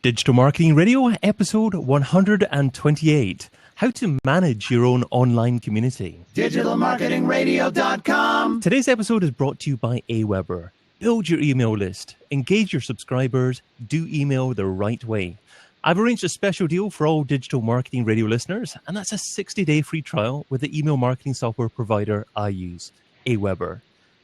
Digital Marketing Radio, episode 128. How to manage your own online community. DigitalMarketingRadio.com. Today's episode is brought to you by Aweber. Build your email list. Engage your subscribers. Do email the right way. I've arranged a special deal for all Digital Marketing Radio listeners, and that's a 60-day free trial with the email marketing software provider I use, Aweber.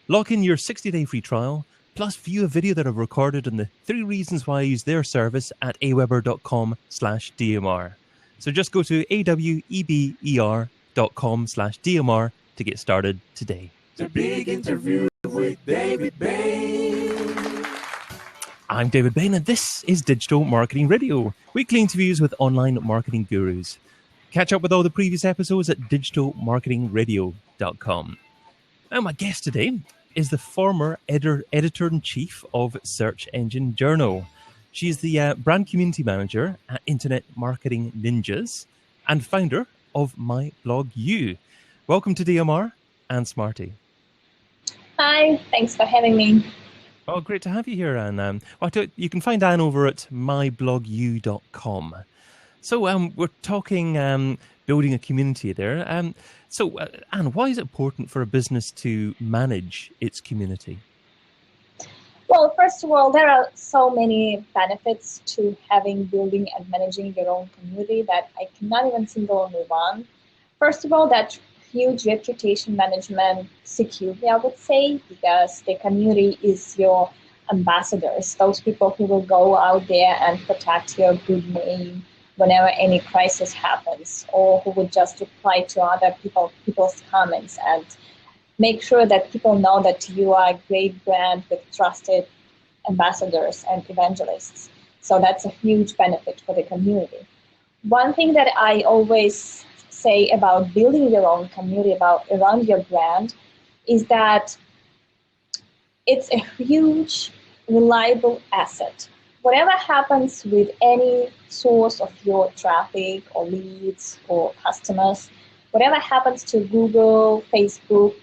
Lock in your 60-day free trial, plus view a video that I've recorded on the 3 reasons why I use their service at aweber.com/DMR. So just go to aweber.com/DMR to get started today. The big interview with David Bain. I'm David Bain, and this is Digital Marketing Radio, weekly interviews with online marketing gurus. Catch up with all the previous episodes at digitalmarketingradio.com. Now, my guest today is the former editor-in-chief of Search Engine Journal. She's the brand community manager at Internet Marketing Ninjas and founder of My Blog You. Welcome to DMR and Smarty. Hi, thanks for having me. Oh, great to have you here, Anne. You can find Anne over at myblogu.com. So we're talking building a community there. Anne, why is it important for a business to manage its community? Well, first of all, there are so many benefits to building and managing your own community that I cannot even single only one. First of all, that huge reputation management security, I would say, because the community is your ambassadors, those people who will go out there and protect your good name whenever any crisis happens, or who would just reply to other people's comments and make sure that people know that you are a great brand with trusted ambassadors and evangelists. So that's a huge benefit for the community. One thing that I always say about building your own community around your brand is that it's a huge, reliable asset. Whatever happens with any source of your traffic or leads or customers, whatever happens to Google, Facebook,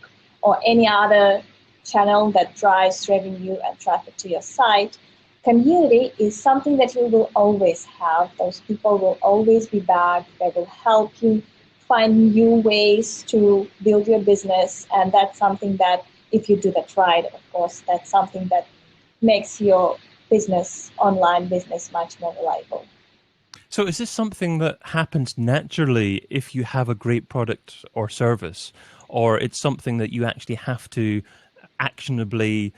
or any other channel that drives revenue and traffic to your site, community is something that you will always have. Those people will always be back. They will help you find new ways to build your business. And that's something that, if you do that right, of course, that's something that makes your online business much more reliable. So is this something that happens naturally if you have a great product or service, or it's something that you actually have to actionably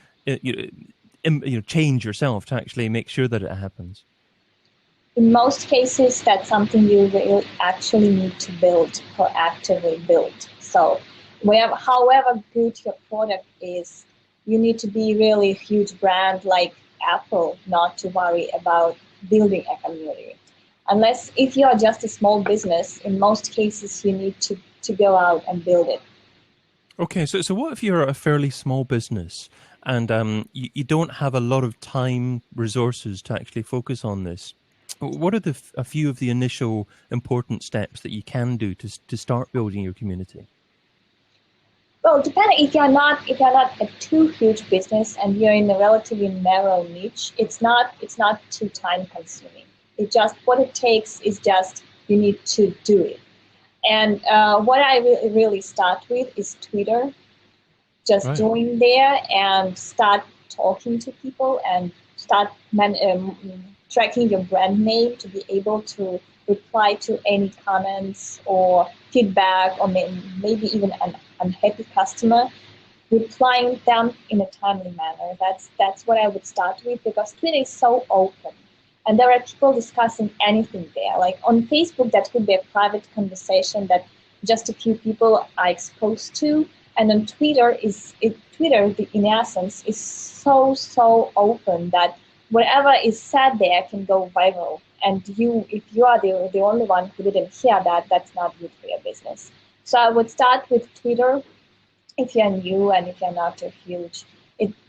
change yourself to actually make sure that it happens? In most cases, that's something you will actually need to proactively build. So however good your product is, you need to be really a huge brand like Apple not to worry about building a community. If you are just a small business, in most cases, you need to go out and build it. Okay, so what if you're a fairly small business and you don't have a lot of time, resources to actually focus on this? What are a few of the initial important steps that you can do to start building your community? Well, depending if you're not a too huge business and you're in a relatively narrow niche, it's not too time consuming. What it takes is just you need to do it. And what I really start with is Twitter. Just right. Join there and start talking to people and start tracking your brand name to be able to reply to any comments or feedback, or maybe even an unhappy customer, replying them in a timely manner. That's what I would start with, because Twitter is so open. And there are people discussing anything there. Like on Facebook, that could be a private conversation that just a few people are exposed to. And on Twitter, in essence, is so open that whatever is said there can go viral. And if you are the only one who didn't hear that, that's not good for your business. So I would start with Twitter if you're new and if you're not too huge.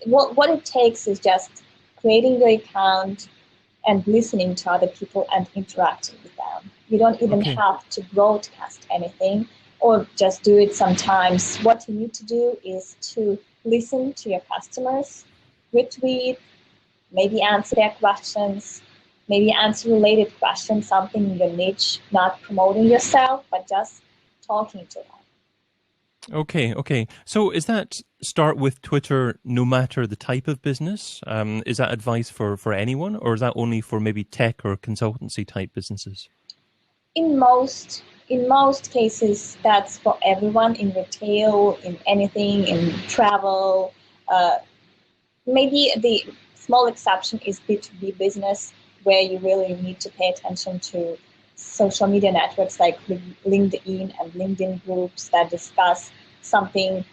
What it takes is just creating your account and listening to other people and interacting with them. You don't even have to broadcast anything or just do it sometimes. What you need to do is to listen to your customers, retweet, maybe answer their questions, maybe answer related questions, something in your niche, not promoting yourself, but just talking to them. Okay. So is that start with Twitter no matter the type of business? Is that advice for anyone, or is that only for maybe tech or consultancy type businesses? In most cases, that's for everyone, in retail, in anything, in travel. Maybe the small exception is B2B business, where you really need to pay attention to social media networks like LinkedIn and LinkedIn groups that discuss something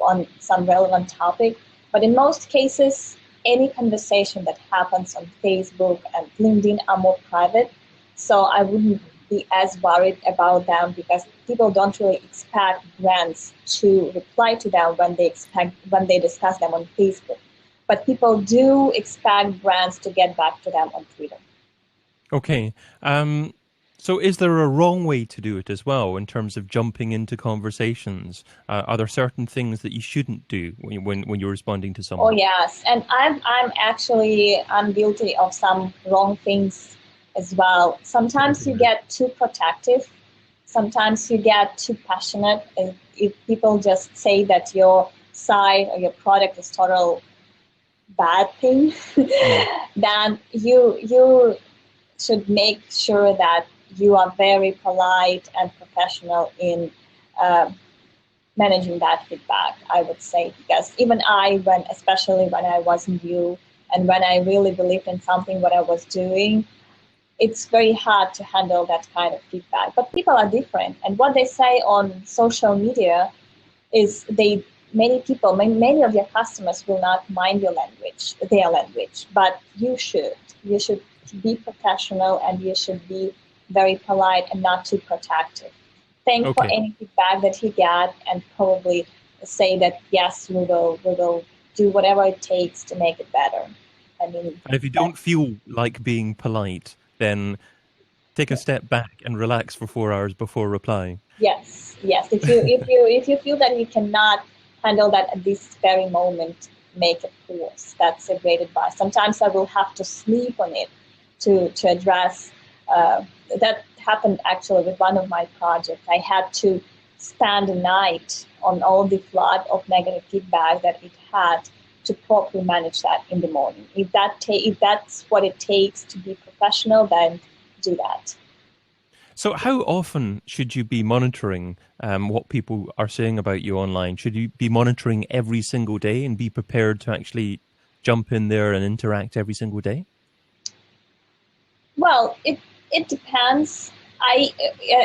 on some relevant topic. But in most cases, any conversation that happens on Facebook and LinkedIn are more private. So I wouldn't be as worried about them, because people don't really expect brands to reply to them when they discuss them on Facebook. But people do expect brands to get back to them on Twitter. Okay. So is there a wrong way to do it as well in terms of jumping into conversations? Are there certain things that you shouldn't do when you're responding to someone? Oh yes, and I'm guilty of some wrong things as well. Sometimes you get too protective. Sometimes you get too passionate. If people just say that your site or your product is total bad thing, then you should make sure that you are very polite and professional in managing that feedback, I would say. Because even especially when I was new and when I really believed in something, what I was doing, it's very hard to handle that kind of feedback. But people are different. And what they say on social media is many of your customers will not mind their language, but you should be professional, and you should be very polite and not too protective. Thank for any feedback that you get, and probably say that yes, we will do whatever it takes to make it better. And if you don't feel like being polite, then take a step back and relax for 4 hours before replying. Yes. If you feel that you cannot handle that at this very moment, make a pause. That's a great advice. Sometimes I will have to sleep on it to address. That happened actually with one of my projects. I had to spend a night on all the flood of negative feedback that it had to properly manage that in the morning. If that's what it takes to be professional, then do that. So how often should you be monitoring what people are saying about you online? Should you be monitoring every single day and be prepared to actually jump in there and interact every single day? Well, it depends.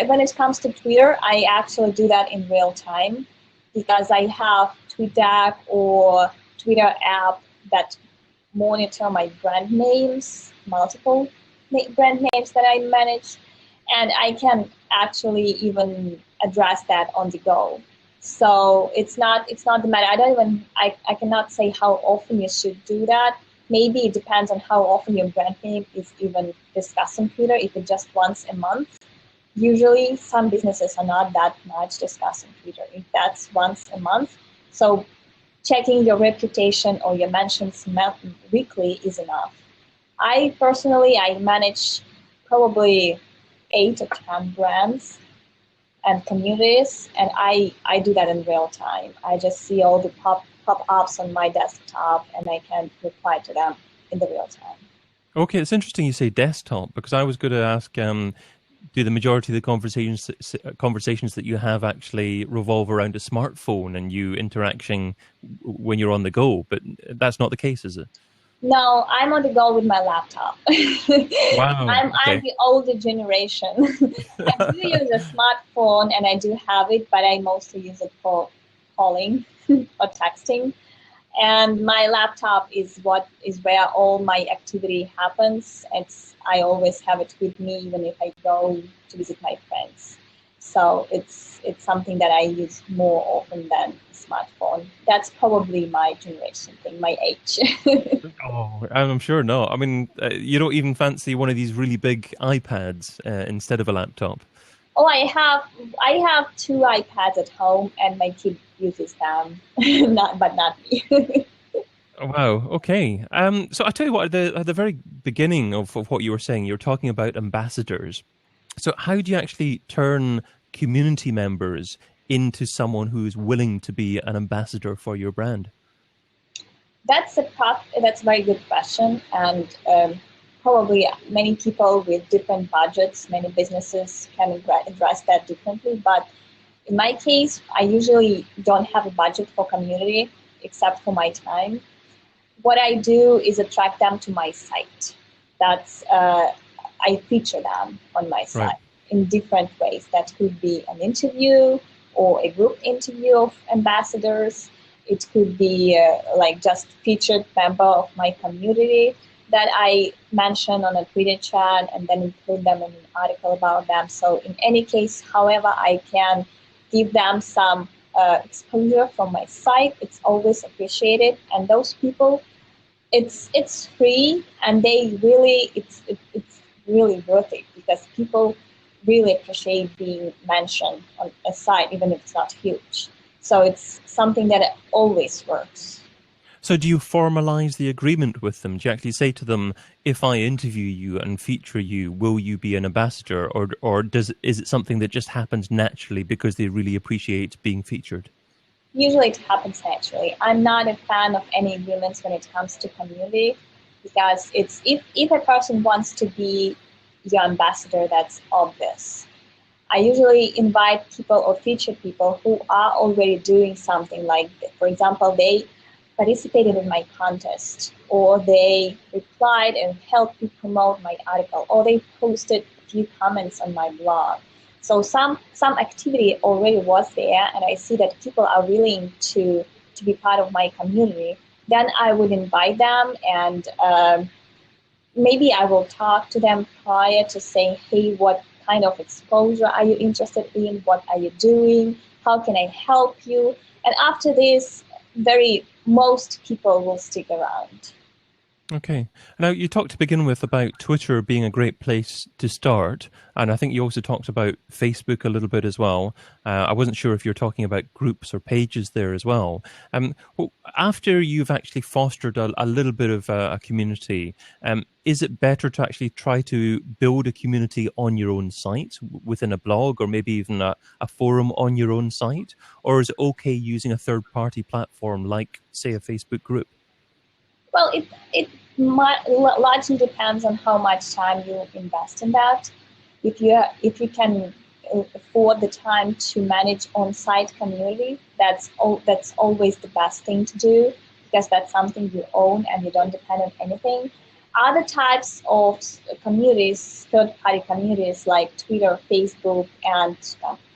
When it comes to Twitter, I actually do that in real time, because I have Tweetdeck or Twitter app that monitor my brand names, multiple brand names that I manage, and I can actually even address that on the go. So it's not the matter. I cannot say how often you should do that. Maybe it depends on how often your brand name is even discussed on Twitter. If it's just once a month, usually some businesses are not that much discussed on Twitter. If that's once a month, so checking your reputation or your mentions weekly is enough. I personally manage probably 8 or 10 brands and communities, and I do that in real time. I just see all the pop-ups on my desktop, and I can reply to them in the real time. Okay, it's interesting you say desktop, because I was going to ask, do the majority of the conversations that you have actually revolve around a smartphone and you interaction when you're on the go? But that's not the case, is it? No, I'm on the go with my laptop. Wow. I'm the older generation. I do use a smartphone, and I do have it, but I mostly use it for calling or texting. And my laptop is where all my activity happens. I always have it with me, even if I go to visit my friends. So it's something that I use more often than a smartphone. That's probably my generation thing, my age. Oh, I'm sure not. I mean, you don't even fancy one of these really big iPads instead of a laptop? Oh, I have 2 iPads at home, and my kid uses them, but not me. Oh, wow. Okay. So I tell you what, at the very beginning of what you were saying, you were talking about ambassadors. So how do you actually turn community members into someone who is willing to be an ambassador for your brand? That's a very good question, and probably many people with different budgets, many businesses can address that differently. But in my case, I usually don't have a budget for community except for my time. What I do is attract them to my site. That's I feature them on my Right. site in different ways. That could be an interview or a group interview of ambassadors. It could be like just featured member of my community that I mention on a Twitter chat and then include them in an article about them. So in any case, however I can give them some exposure from my site, it's always appreciated. And those people, it's free, and it's really worth it because people really appreciate being mentioned on a site, even if it's not huge. So it's something that always works. So do you formalize the agreement with them? Do you actually say to them, if I interview you and feature you, will you be an ambassador? Or is it something that just happens naturally because they really appreciate being featured? Usually it happens naturally. I'm not a fan of any agreements when it comes to community because it's if a person wants to be your ambassador, that's obvious. I usually invite people or feature people who are already doing something like, for example, they participated in my contest, or they replied and helped me promote my article, or they posted a few comments on my blog. So some activity already was there, and I see that people are willing to be part of my community. Then I would invite them, and maybe I will talk to them prior to saying, hey, what kind of exposure are you interested in? What are you doing? How can I help you? And after this, most people will stick around. Okay. Now, you talked to begin with about Twitter being a great place to start. And I think you also talked about Facebook a little bit as well. I wasn't sure if you're talking about groups or pages there as well. Well, after you've actually fostered a little bit of a community, is it better to actually try to build a community on your own site within a blog, or maybe even a forum on your own site? Or is it okay using a third-party platform like, say, a Facebook group? Well, it largely depends on how much time you invest in that. If you can afford the time to manage on-site community, that's always the best thing to do because that's something you own and you don't depend on anything. Other types of communities, third-party communities like Twitter, Facebook, and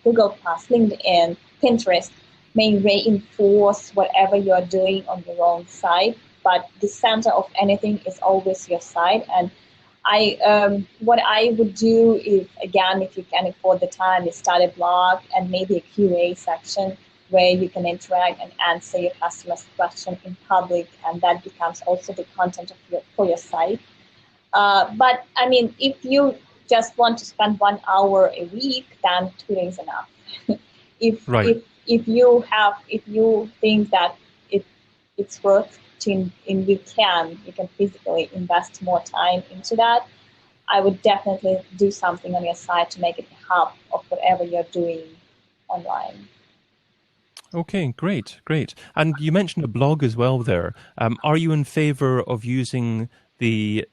Google+, LinkedIn, Pinterest, may reinforce whatever you're doing on your own site. But the center of anything is always your site. And what I would do if you can afford the time, is start a blog and maybe a QA section where you can interact and answer your customers' question in public, and that becomes also the content for your site. But I mean, if you just want to spend 1 hour a week, then Twitter is enough. if Right. if you think that it's worth to, and you can physically invest more time into that, I would definitely do something on your site to make it a hub of whatever you're doing online. Okay, great. And you mentioned a blog as well there. Are you in favor of using the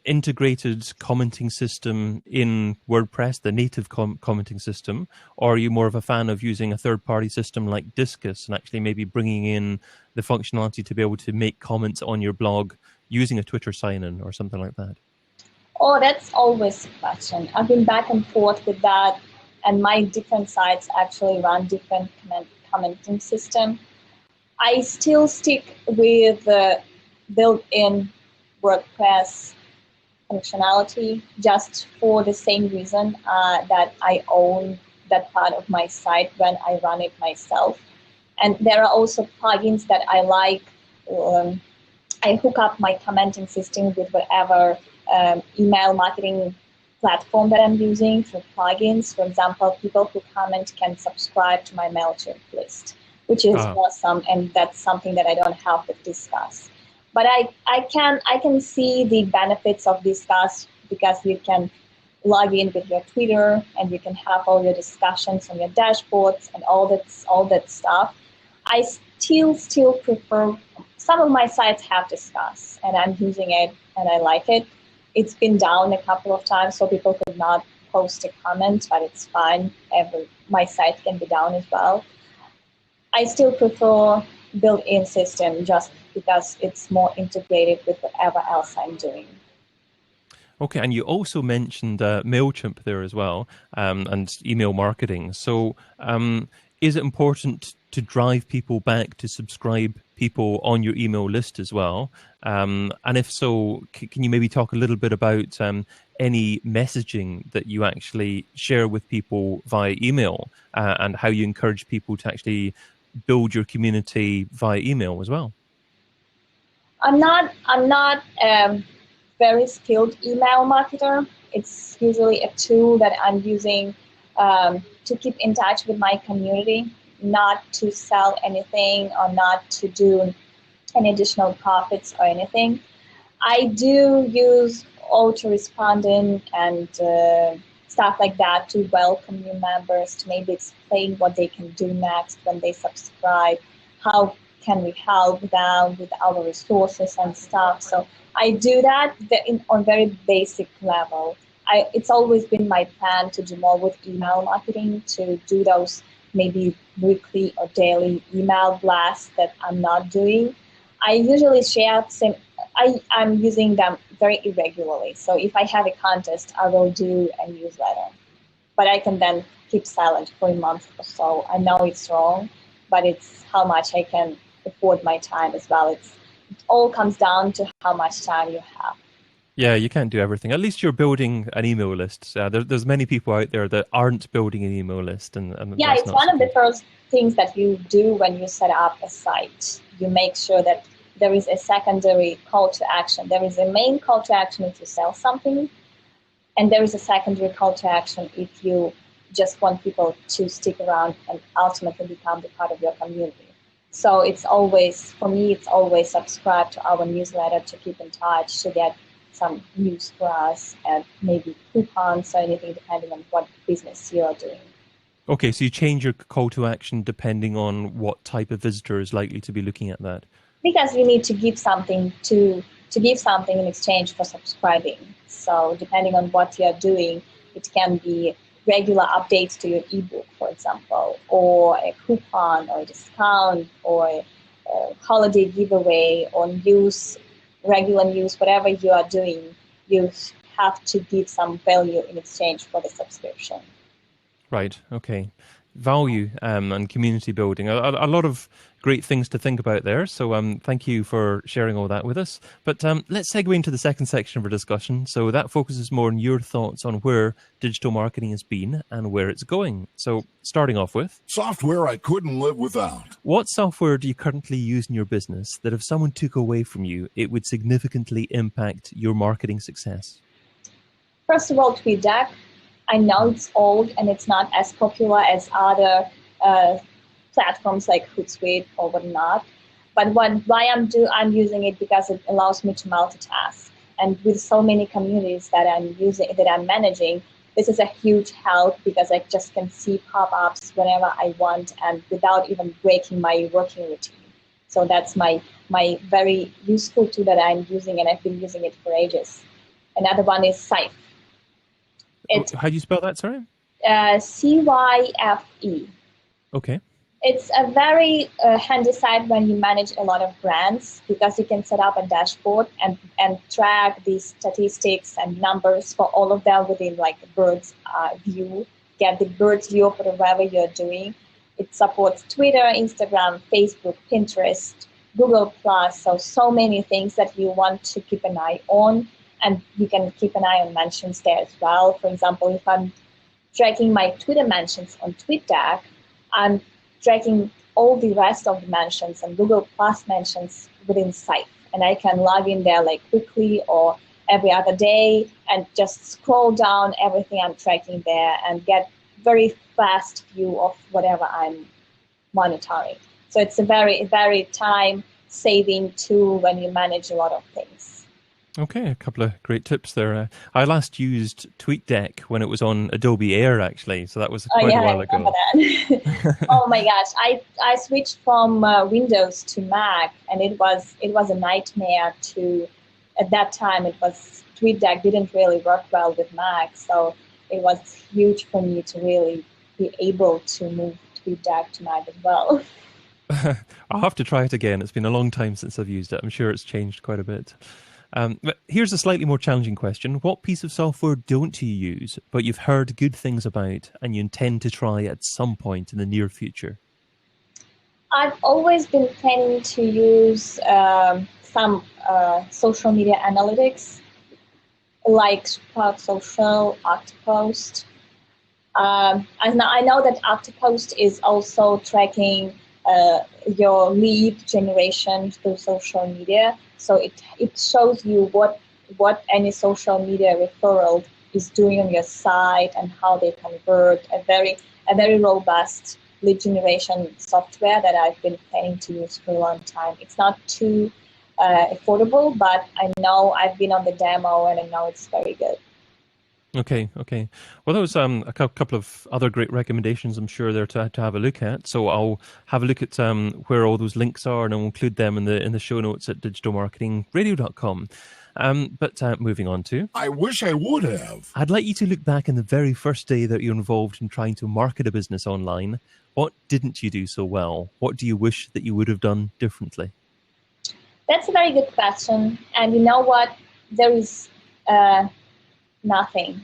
integrated commenting system in WordPress, the native commenting system, or are you more of a fan of using a third-party system like Disqus and actually maybe bringing in the functionality to be able to make comments on your blog using a Twitter sign-in or something like that? Oh, that's always a question. I've been back and forth with that, and my different sites actually run different commenting system. I still stick with the built-in WordPress functionality just for the same reason that I own that part of my site when I run it myself. And there are also plugins that I like. I hook up my commenting system with whatever email marketing platform that I'm using for plugins. For example, people who comment can subscribe to my MailChimp list, which is awesome, and that's something that I don't have to discuss. But I can see the benefits of this task because you can log in with your Twitter and you can have all your discussions on your dashboards and all that stuff. I still prefer, some of my sites have Discuss and I'm using it and I like it. It's been down a couple of times, so people could not post a comment, but it's fine. My site can be down as well. I still prefer built-in system just because it's more integrated with whatever else I'm doing. Okay, and you also mentioned MailChimp there as well, and email marketing. So is it important to drive people back to subscribe people on your email list as well? And if so, can you maybe talk a little bit about any messaging that you actually share with people via email and how you encourage people to actually build your community via email as well? I'm not very skilled email marketer. It's usually a tool that I'm using to keep in touch with my community, not to sell anything or not to do any additional profits or anything. I do use autoresponding and stuff like that to welcome new members, to maybe explain what they can do next when they subscribe, how can we help them with our resources and stuff. So I do that on very basic level. It's always been my plan to do more with email marketing, to do those maybe weekly or daily email blasts that I'm not doing. I usually share I'm using them very irregularly. So if I have a contest, I will do a newsletter. But I can then keep silent for a month or so. I know it's wrong, but it's how much I can afford my time as well. It all comes down to how much time you have. Yeah, you can't do everything. At least you're building an email list. There's many people out there that aren't building an email list. And yeah, it's one of the first things that you do when you set up a site. You make sure that there is a secondary call to action. There is a main call to action if you sell something, and there is a secondary call to action if you just want people to stick around and ultimately become the part of your community. So it's always, for me, it's always subscribe to our newsletter to keep in touch, to get some news for us and maybe coupons or anything depending on what business you're doing. Okay, so you change your call to action depending on what type of visitor is likely to be looking at that. Because you need to give something to give something in exchange for subscribing. So depending on what you're doing, it can be regular updates to your ebook, for example, or a coupon or a discount or a holiday giveaway or news, regular news, whatever you are doing, you have to give some value in exchange for the subscription. Right, okay. Value and community building. A lot of great things to think about there. So thank you for sharing all that with us. But let's segue into the second section of our discussion. So that focuses more on your thoughts on where digital marketing has been and where it's going. So starting off with... software I couldn't live without. What software do you currently use in your business that if someone took away from you, it would significantly impact your marketing success? First of all, Tweetdeck. I know it's old and it's not as popular as other platforms like Hootsuite or whatnot. But why I'm using it because it allows me to multitask. And with so many communities that I'm managing, this is a huge help because I just can see pop-ups whenever I want and without even breaking my working routine. So that's my very useful tool that I'm using, and I've been using it for ages. Another one is Cyphe. How do you spell that, sorry? Cyphe. Okay. It's a very handy site when you manage a lot of brands because you can set up a dashboard and track the statistics and numbers for all of them within like a bird's view. Get the bird's view of whatever you're doing. It supports Twitter, Instagram, Facebook, Pinterest, Google+. So many things that you want to keep an eye on. And you can keep an eye on mentions there as well. For example, if I'm tracking my Twitter mentions on Tweetdeck, I'm tracking all the rest of the mentions and Google Plus mentions within Cyphe. And I can log in there like quickly or every other day and just scroll down everything I'm tracking there and get very fast view of whatever I'm monitoring. So it's a very, very time saving tool when you manage a lot of things. Okay, a couple of great tips there. I last used Tweetdeck when it was on Adobe Air, actually, so that was quite a while I ago. remember that. Oh my gosh, I switched from Windows to Mac, and it was a nightmare to. At that time, Tweetdeck didn't really work well with Mac, so it was huge for me to really be able to move Tweetdeck to Mac as well. I'll have to try it again. It's been a long time since I've used it. I'm sure it's changed quite a bit. But here's a slightly more challenging question. What piece of software don't you use, but you've heard good things about and you intend to try at some point in the near future? I've always been planning to use some social media analytics, like Spark Social, Afterpost. I know that Afterpost is also tracking your lead generation through social media, so it shows you what any social media referral is doing on your site and how they convert. A very robust lead generation software that I've been planning to use for a long time. It's not too affordable, but I know I've been on the demo and I know it's very good. Okay. Well, that was a couple of other great recommendations, I'm sure, there to have a look at. So I'll have a look at where all those links are, and I'll include them in the show notes at digitalmarketingradio.com. But moving on to... I wish I would have. I'd like you to look back in the very first day that you're involved in trying to market a business online. What didn't you do so well? What do you wish that you would have done differently? That's a very good question. And you know what? There is nothing.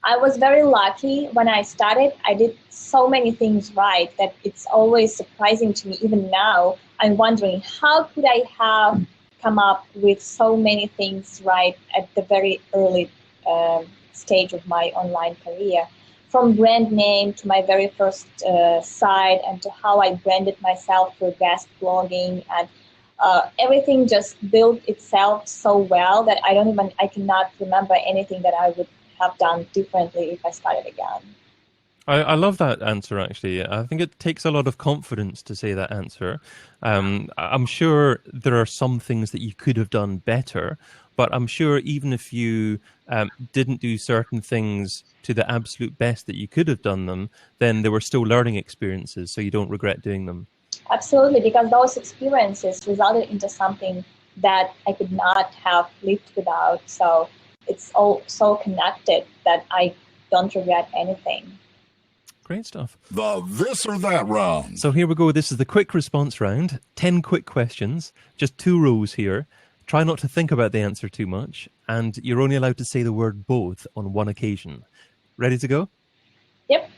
I was very lucky when I started. I did so many things right that it's always surprising to me. Even now, I'm wondering, how could I have come up with so many things right at the very early stage of my online career? From brand name to my very first site, and to how I branded myself for guest blogging, and everything just built itself so well that I cannot remember anything that I would have done differently if I started again. I love that answer, actually. I think it takes a lot of confidence to say that answer. I'm sure there are some things that you could have done better, but I'm sure even if you didn't do certain things to the absolute best that you could have done them, then there were still learning experiences, so you don't regret doing them. Absolutely, because those experiences resulted into something that I could not have lived without. So it's all so connected that I don't regret anything. Great stuff. The this or that round. So here we go. This is the quick response round. 10 quick questions. Just 2 rows here. Try not to think about the answer too much. And you're only allowed to say the word both on one occasion. Ready to go? Yep.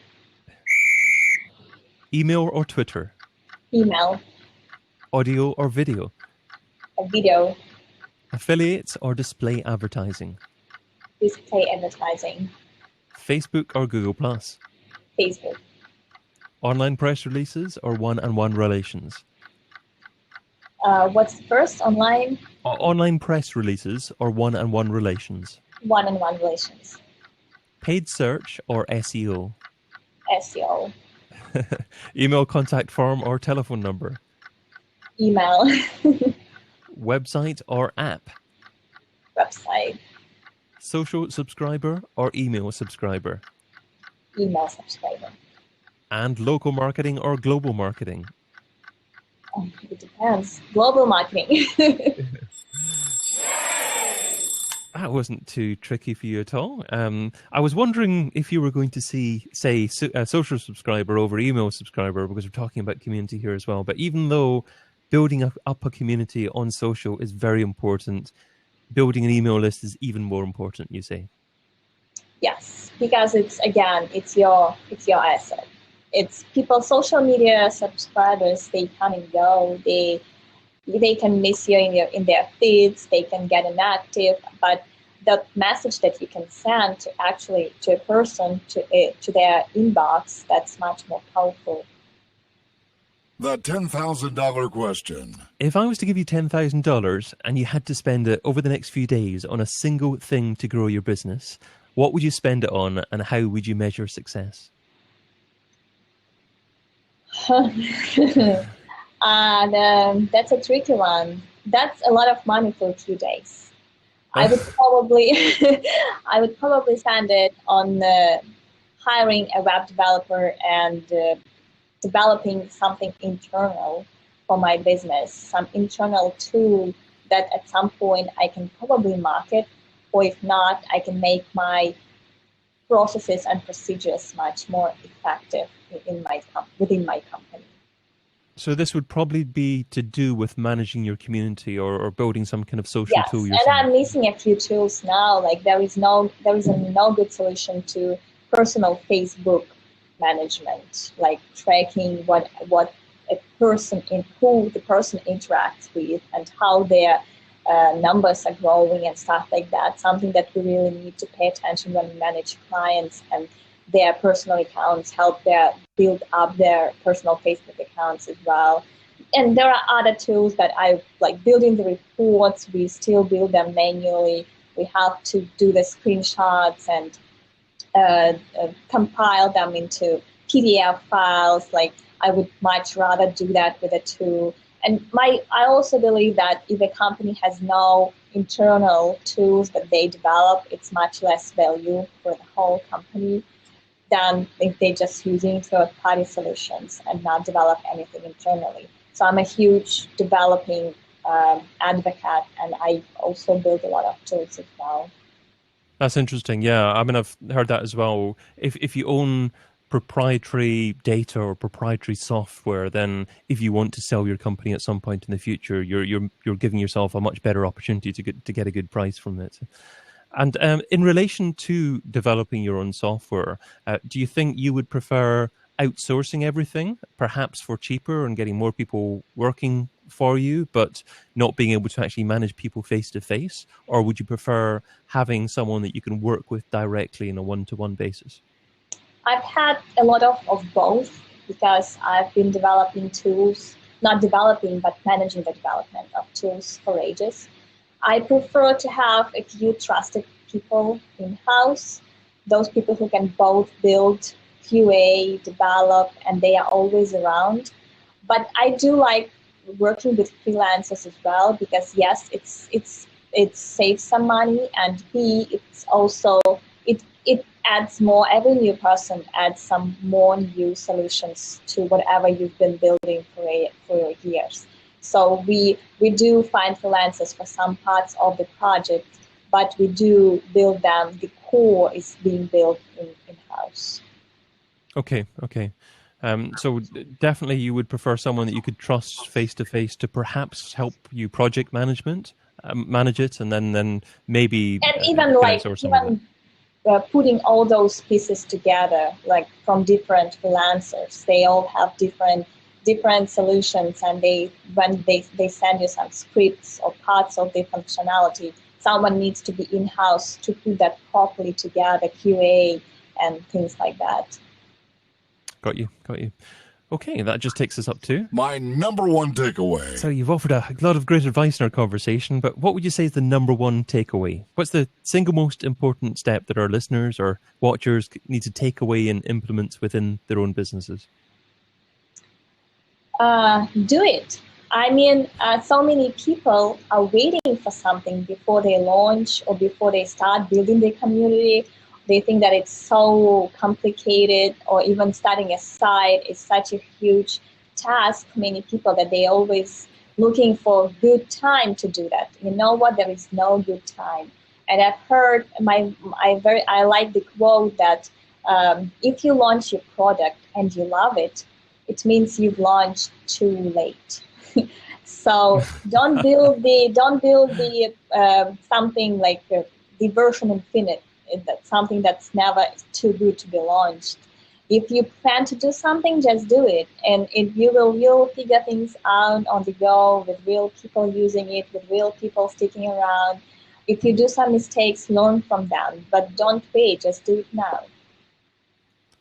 Email or Twitter? Email. Audio or video? A video. Affiliates or display advertising? Display advertising. Facebook or Google+? Facebook. Online press releases or one-on-one relations? What's first? Online? Online press releases or one-on-one relations? One-on-one relations. Paid search or SEO? SEO. Email contact form or telephone number? Email. Website or app? Website. Social subscriber or email subscriber? Email subscriber. And local marketing or global marketing? It depends. Global marketing. That wasn't too tricky for you at all. I was wondering if you were going to say social subscriber over email subscriber, because we're talking about community here as well. But even though building up a community on social is very important, building an email list is even more important, you say? Yes, because it's your asset. It's people, social media subscribers, they come and go. They can miss you in their feeds, they can get inactive, but the message that you can send to a person, to their inbox, that's much more powerful. The $10,000 question. If I was to give you $10,000 and you had to spend it over the next few days on a single thing to grow your business, what would you spend it on, and how would you measure success? And that's a tricky one. That's a lot of money for a few days. I would probably, I would probably spend it on hiring a web developer and developing something internal for my business, some internal tool that at some point I can probably market, or if not, I can make my processes and procedures much more effective within my company. So this would probably be to do with managing your community or building some kind of social tool yourself. And I'm missing a few tools now. Like there is no good solution to personal Facebook management, like tracking what who the person interacts with and how their numbers are growing and stuff like that. Something that we really need to pay attention when we manage clients and their personal accounts, help build up their personal Facebook accounts as well. And there are other tools that I like building the reports. We still build them manually. We have to do the screenshots and compile them into PDF files. Like I would much rather do that with a tool. And I also believe that if a company has no internal tools that they develop, it's much less value for the whole company than if they're just using third-party solutions and not develop anything internally. So I'm a huge developing advocate, and I also build a lot of tools as well. That's interesting. Yeah, I mean, I've heard that as well. If you own proprietary data or proprietary software, then if you want to sell your company at some point in the future, you're giving yourself a much better opportunity to get a good price from it. And in relation to developing your own software, do you think you would prefer outsourcing everything, perhaps for cheaper and getting more people working for you, but not being able to actually manage people face to face? Or would you prefer having someone that you can work with directly in a one-to-one basis? I've had a lot of both because I've been developing tools, not developing, but managing the development of tools for ages. I prefer to have a few trusted people in-house, those people who can both build, QA, develop, and they are always around. But I do like working with freelancers as well because yes, it saves some money, and B, it's also it adds more. Every new person adds some more new solutions to whatever you've been building for years. So we do find freelancers for some parts of the project, but we do build them. The core is being built in-house. Okay. So definitely you would prefer someone that you could trust face-to-face to perhaps help you project manage it, and then maybe... And even putting all those pieces together, like from different freelancers, they all have different solutions, and when they send you some scripts or parts of the functionality, someone needs to be in-house to put that properly together, QA and things like that. Got you. Okay, that just takes us up to my number one takeaway. So you've offered a lot of great advice in our conversation, but what would you say is the number one takeaway? What's the single most important step that our listeners or watchers need to take away and implement within their own businesses? Do it. I mean, so many people are waiting for something before they launch or before they start building their community. They think that it's so complicated, or even starting a site is such a huge task for many people that they always looking for good time to do that. You know what? There is no good time. And I've heard I like the quote that if you launch your product and you love it, it means you've launched too late. So don't build the something like the version infinite. That's something that's never too good to be launched. If you plan to do something, just do it, and you'll figure things out on the go with real people using it, with real people sticking around. If you do some mistakes, learn from them, but don't wait. Just do it now.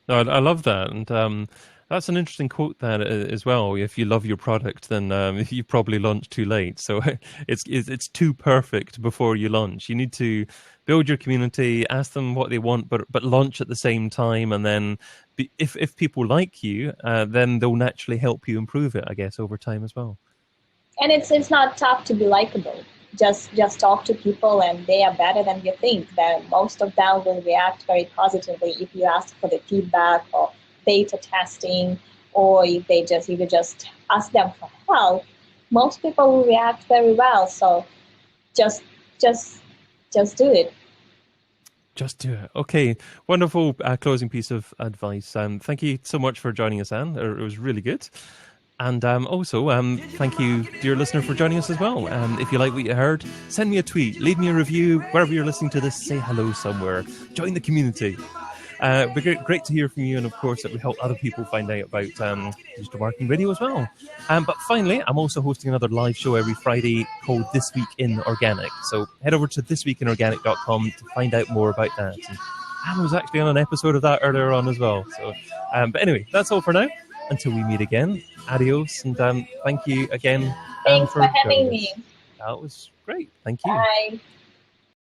No, I love that, and That's an interesting quote there as well. If you love your product, then you probably launched too late. So it's too perfect before you launch. You need to build your community, ask them what they want, but launch at the same time. And then if people like you, then they'll naturally help you improve it, I guess, over time as well. And it's not tough to be likable. Just talk to people, and they are better than you think. That most of them will react very positively if you ask for the feedback or beta testing, or if you just ask them for help. Most people will react very well. So just do it. Just do it. Okay, wonderful closing piece of advice. Thank you so much for joining us, Anne. It was really good. And also, thank you, dear listener, for joining us as well. If you like what you heard, send me a tweet, leave me a review, wherever you're listening to this, say hello somewhere, join the community. It'd be great to hear from you, and of course, it would help other people find out about digital marketing radio as well. But finally, I'm also hosting another live show every Friday called This Week in Organic. So head over to thisweekinorganic.com to find out more about that. And Anne was actually on an episode of that earlier on as well. So, but anyway, that's all for now. Until we meet again, adios, and thank you again. Thanks for having me. That was great. Thank you. Bye.